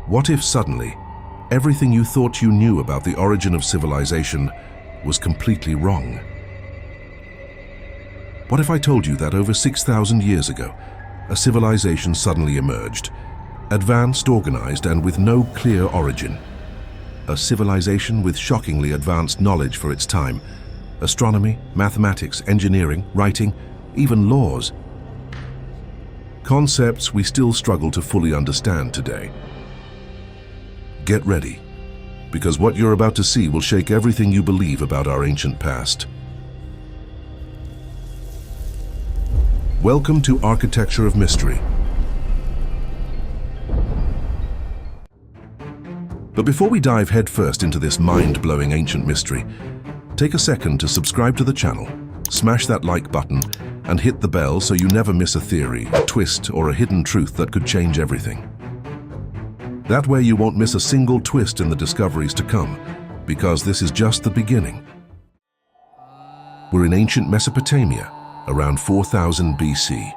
What if suddenly, everything you thought you knew about the origin of civilization was completely wrong? What if I told you that over 6,000 years ago, a civilization suddenly emerged, advanced, organized, and with no clear origin? A civilization with shockingly advanced knowledge for its time: astronomy, mathematics, engineering, writing, even laws. Concepts we still struggle to fully understand today. Get ready, because what you're about to see will shake everything you believe about our ancient past. Welcome to Architecture of Mystery. But before we dive headfirst into this mind-blowing ancient mystery, take a second to subscribe to the channel, smash that like button, and hit the bell so you never miss a theory, a twist, or a hidden truth that could change everything. That way you won't miss a single twist in the discoveries to come, because this is just the beginning. We're in ancient Mesopotamia, around 4000 BC.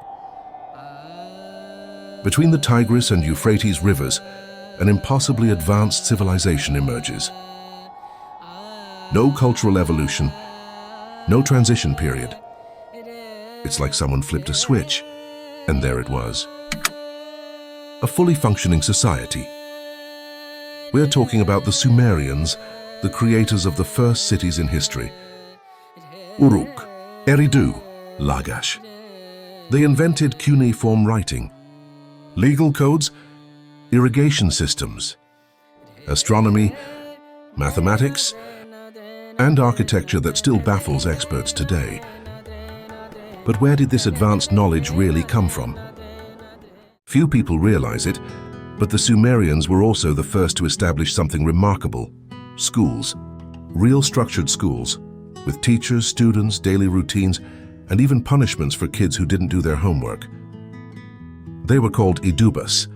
Between the Tigris and Euphrates rivers, an impossibly advanced civilization emerges. No cultural evolution, no transition period. It's like someone flipped a switch, and there it was. A fully functioning society. We're talking about the Sumerians, the creators of the first cities in history. Uruk, Eridu, Lagash. They invented cuneiform writing, legal codes, irrigation systems, astronomy, mathematics, and architecture that still baffles experts today. But where did this advanced knowledge really come from? Few people realize it, but the Sumerians were also the first to establish something remarkable: schools. Real structured schools, with teachers, students, daily routines, and even punishments for kids who didn't do their homework. They were called idubas,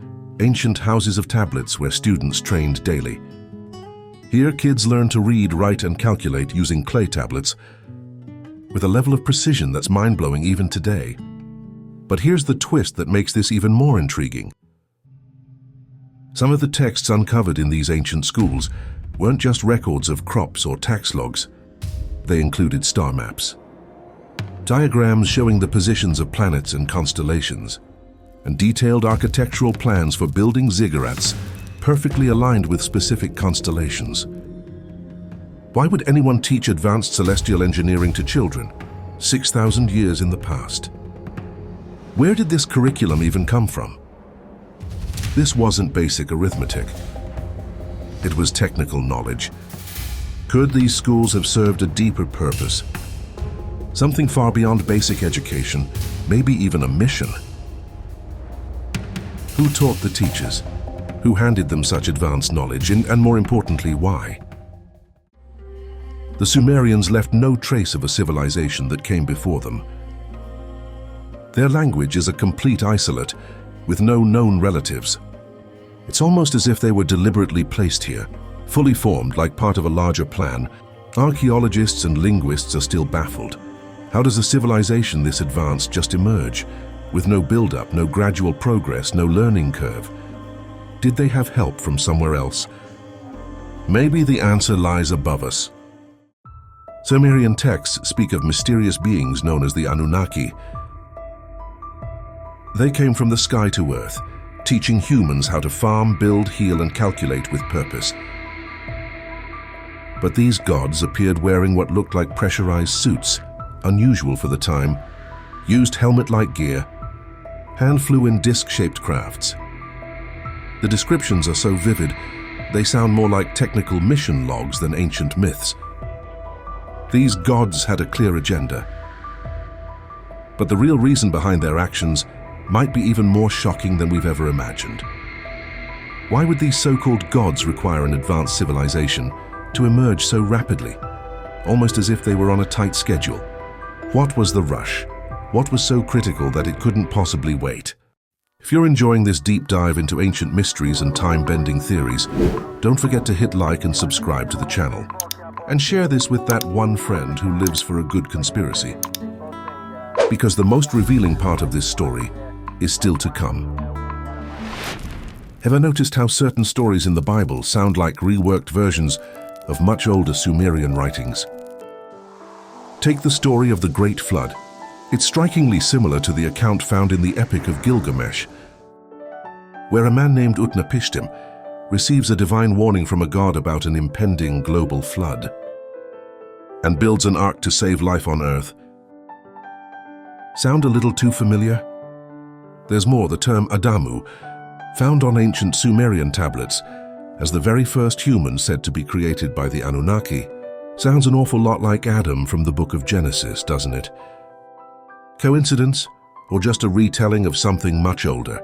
ancient houses of tablets where students trained daily. Here, kids learned to read, write, and calculate using clay tablets, with a level of precision that's mind-blowing even today. But here's the twist that makes this even more intriguing. Some of the texts uncovered in these ancient schools weren't just records of crops or tax logs. They included star maps, diagrams showing the positions of planets and constellations, and detailed architectural plans for building ziggurats perfectly aligned with specific constellations. Why would anyone teach advanced celestial engineering to children 6,000 years in the past? Where did this curriculum even come from? This wasn't basic arithmetic. It was technical knowledge. Could these schools have served a deeper purpose? Something far beyond basic education, maybe even a mission? Who taught the teachers? Who handed them such advanced knowledge, and more importantly, why? The Sumerians left no trace of a civilization that came before them. Their language is a complete isolate, with no known relatives. It's almost as if they were deliberately placed here, fully formed like part of a larger plan. Archaeologists and linguists are still baffled. How does a civilization this advanced just emerge, with no build-up, no gradual progress, no learning curve? Did they have help from somewhere else? Maybe the answer lies above us. Sumerian texts speak of mysterious beings known as the Anunnaki. They came from the sky to earth, teaching humans how to farm, build, heal, and calculate with purpose. But these gods appeared wearing what looked like pressurized suits, unusual for the time, used helmet-like gear, and flew in disc-shaped crafts. The descriptions are so vivid, they sound more like technical mission logs than ancient myths. These gods had a clear agenda. But the real reason behind their actions might be even more shocking than we've ever imagined. Why would these so-called gods require an advanced civilization to emerge so rapidly, almost as if they were on a tight schedule? What was the rush? What was so critical that it couldn't possibly wait? If you're enjoying this deep dive into ancient mysteries and time-bending theories, don't forget to hit like and subscribe to the channel. And share this with that one friend who lives for a good conspiracy. Because the most revealing part of this story is still to come. Ever noticed how certain stories in the Bible sound like reworked versions of much older Sumerian writings? Take the story of the Great Flood. It's strikingly similar to the account found in the Epic of Gilgamesh, where a man named Utnapishtim receives a divine warning from a god about an impending global flood and builds an ark to save life on Earth. Sound a little too familiar? There's more. The term Adamu, found on ancient Sumerian tablets as the very first human said to be created by the Anunnaki, sounds an awful lot like Adam from the book of Genesis, doesn't it? Coincidence, or just a retelling of something much older?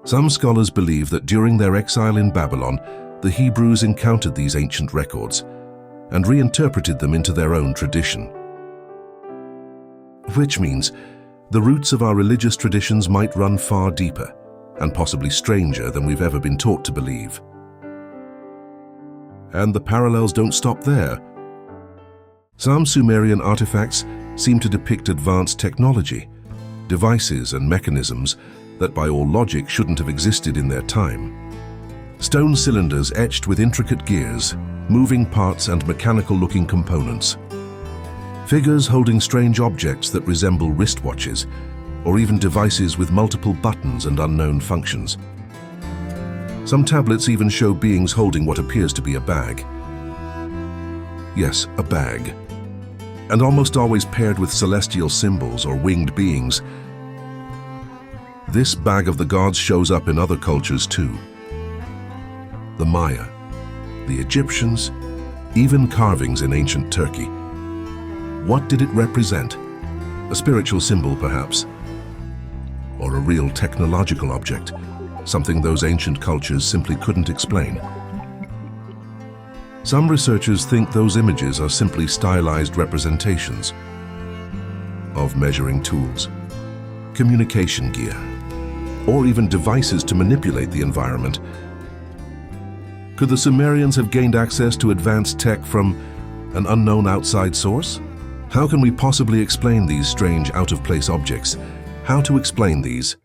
Some scholars believe that during their exile in Babylon, the Hebrews encountered these ancient records and reinterpreted them into their own tradition. Which means the roots of our religious traditions might run far deeper and possibly stranger than we've ever been taught to believe. And the parallels don't stop there. Some Sumerian artifacts seem to depict advanced technology, devices and mechanisms that by all logic shouldn't have existed in their time. Stone cylinders etched with intricate gears, moving parts and mechanical-looking components. Figures holding strange objects that resemble wristwatches, or even devices with multiple buttons and unknown functions. Some tablets even show beings holding what appears to be a bag. Yes, a bag. And almost always paired with celestial symbols or winged beings. This bag of the gods shows up in other cultures too. The Maya, the Egyptians, even carvings in ancient Turkey. What did it represent? A spiritual symbol, perhaps? Or a real technological object? Something those ancient cultures simply couldn't explain. Some researchers think those images are simply stylized representations of measuring tools, communication gear, or even devices to manipulate the environment. Could the Sumerians have gained access to advanced tech from an unknown outside source? How can we possibly explain these strange out-of-place objects? How to explain these?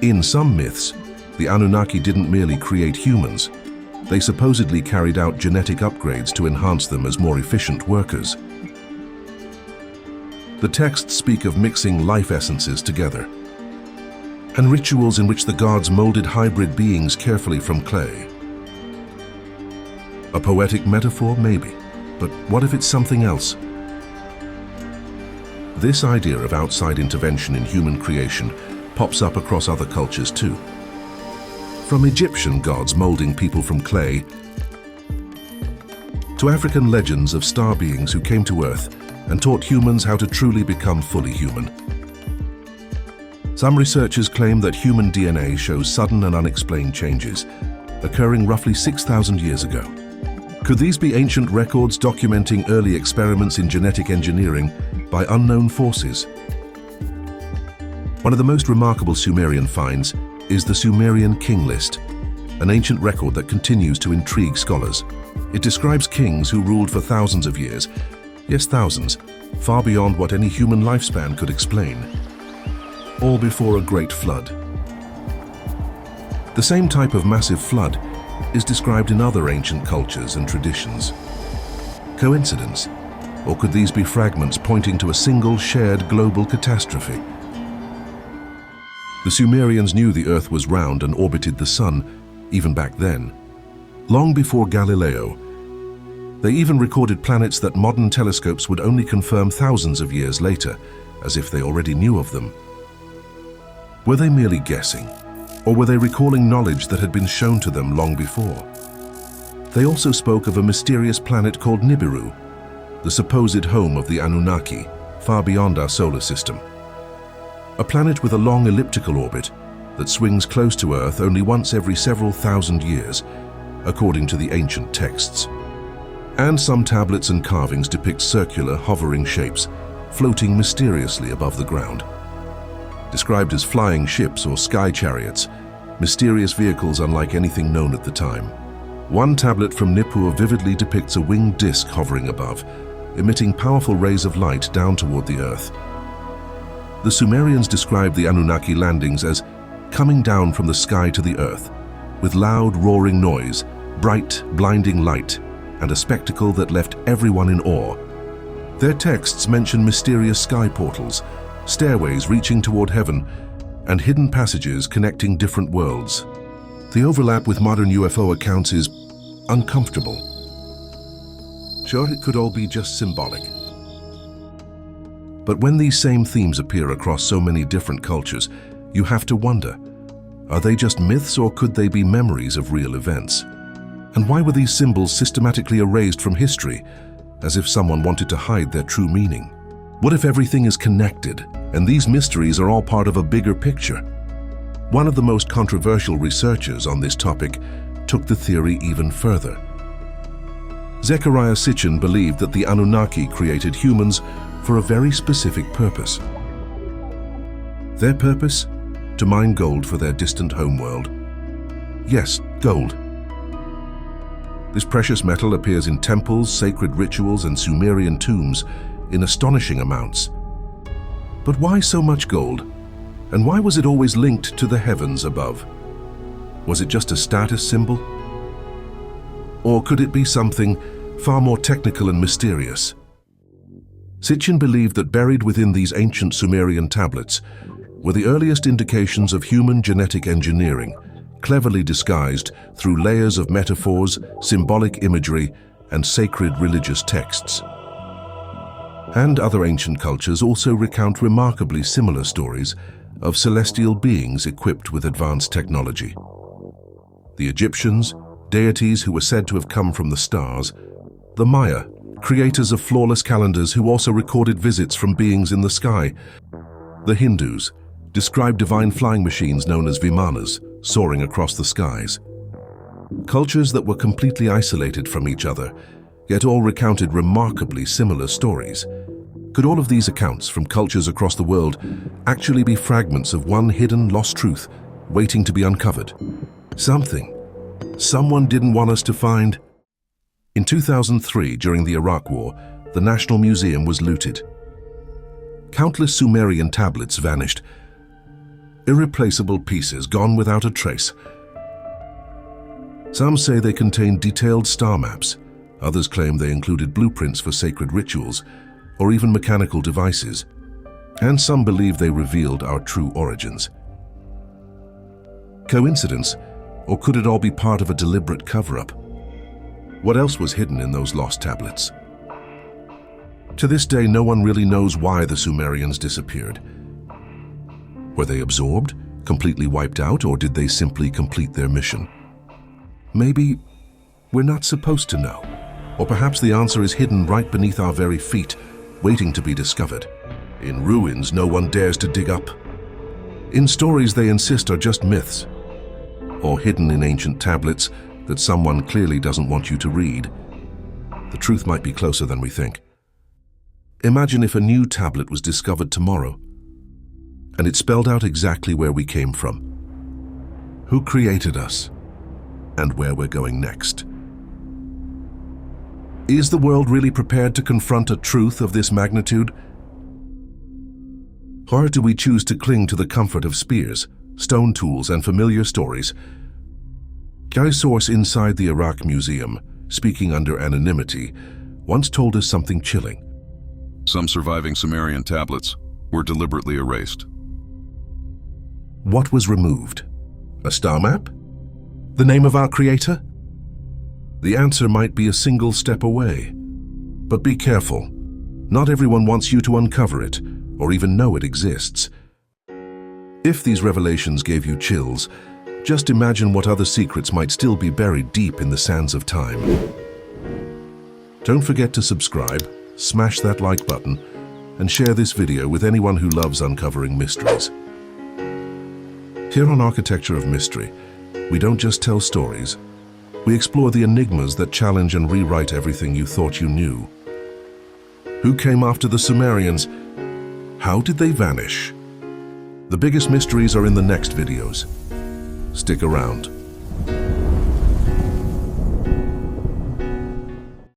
In some myths, the Anunnaki didn't merely create humans. They supposedly carried out genetic upgrades to enhance them as more efficient workers. The texts speak of mixing life essences together, and rituals in which the gods molded hybrid beings carefully from clay. A poetic metaphor, maybe, but what if it's something else? This idea of outside intervention in human creation pops up across other cultures too. From Egyptian gods molding people from clay, to African legends of star beings who came to Earth and taught humans how to truly become fully human. Some researchers claim that human DNA shows sudden and unexplained changes, occurring roughly 6,000 years ago. Could these be ancient records documenting early experiments in genetic engineering by unknown forces? One of the most remarkable Sumerian finds is the Sumerian king list, an ancient record that continues to intrigue scholars. It describes kings who ruled for thousands of years, yes, thousands, far beyond what any human lifespan could explain, all before a great flood. The same type of massive flood is described in other ancient cultures and traditions. Coincidence? Or could these be fragments pointing to a single shared global catastrophe? The Sumerians knew the Earth was round and orbited the Sun, even back then. Long before Galileo, they even recorded planets that modern telescopes would only confirm thousands of years later, as if they already knew of them. Were they merely guessing, or were they recalling knowledge that had been shown to them long before? They also spoke of a mysterious planet called Nibiru, the supposed home of the Anunnaki, far beyond our solar system. A planet with a long elliptical orbit that swings close to Earth only once every several thousand years, according to the ancient texts. And some tablets and carvings depict circular, hovering shapes, floating mysteriously above the ground. Described as flying ships or sky chariots, mysterious vehicles unlike anything known at the time. One tablet from Nippur vividly depicts a winged disc hovering above, emitting powerful rays of light down toward the Earth. The Sumerians described the Anunnaki landings as coming down from the sky to the earth, with loud, roaring noise, bright, blinding light, and a spectacle that left everyone in awe. Their texts mention mysterious sky portals, stairways reaching toward heaven, and hidden passages connecting different worlds. The overlap with modern UFO accounts is uncomfortable. Sure, it could all be just symbolic. But when these same themes appear across so many different cultures, you have to wonder, are they just myths or could they be memories of real events? And why were these symbols systematically erased from history, as if someone wanted to hide their true meaning? What if everything is connected, and these mysteries are all part of a bigger picture? One of the most controversial researchers on this topic took the theory even further. Zecharia Sitchin believed that the Anunnaki created humans for a very specific purpose. Their purpose? To mine gold for their distant homeworld. Yes, gold. This precious metal appears in temples, sacred rituals, and Sumerian tombs in astonishing amounts. But why so much gold? And why was it always linked to the heavens above? Was it just a status symbol? Or could it be something far more technical and mysterious? Sitchin believed that buried within these ancient Sumerian tablets were the earliest indications of human genetic engineering, cleverly disguised through layers of metaphors, symbolic imagery, and sacred religious texts. And other ancient cultures also recount remarkably similar stories of celestial beings equipped with advanced technology. The Egyptians, deities who were said to have come from the stars; the Maya, creators of flawless calendars who also recorded visits from beings in the sky; the Hindus described divine flying machines known as vimanas soaring across the skies. Cultures that were completely isolated from each other, yet all recounted remarkably similar stories. Could all of these accounts from cultures across the world actually be fragments of one hidden, lost truth waiting to be uncovered? Someone didn't want us to find. In 2003, during the Iraq War, the National Museum was looted. Countless Sumerian tablets vanished. Irreplaceable pieces gone without a trace. Some say they contained detailed star maps. Others claim they included blueprints for sacred rituals or even mechanical devices. And some believe they revealed our true origins. Coincidence? Or could it all be part of a deliberate cover-up? What else was hidden in those lost tablets? To this day, no one really knows why the Sumerians disappeared. Were they absorbed, completely wiped out, or did they simply complete their mission? Maybe we're not supposed to know. Or perhaps the answer is hidden right beneath our very feet, waiting to be discovered. In ruins no one dares to dig up. In stories they insist are just myths, or hidden in ancient tablets that someone clearly doesn't want you to read. The truth might be closer than we think. Imagine if a new tablet was discovered tomorrow, and it spelled out exactly where we came from, who created us, and where we're going next. Is the world really prepared to confront a truth of this magnitude? Or do we choose to cling to the comfort of spears, stone tools, and familiar stories? A source inside the Iraq Museum, speaking under anonymity, once told us something chilling. Some surviving Sumerian tablets were deliberately erased. What was removed? A star map? The name of our creator? The answer might be a single step away. But be careful. Not everyone wants you to uncover it, or even know it exists. If these revelations gave you chills, just imagine what other secrets might still be buried deep in the sands of time. Don't forget to subscribe, smash that like button, and share this video with anyone who loves uncovering mysteries. Here on Architecture of Mystery, we don't just tell stories. We explore the enigmas that challenge and rewrite everything you thought you knew. Who came after the Sumerians? How did they vanish? The biggest mysteries are in the next videos. Stick around.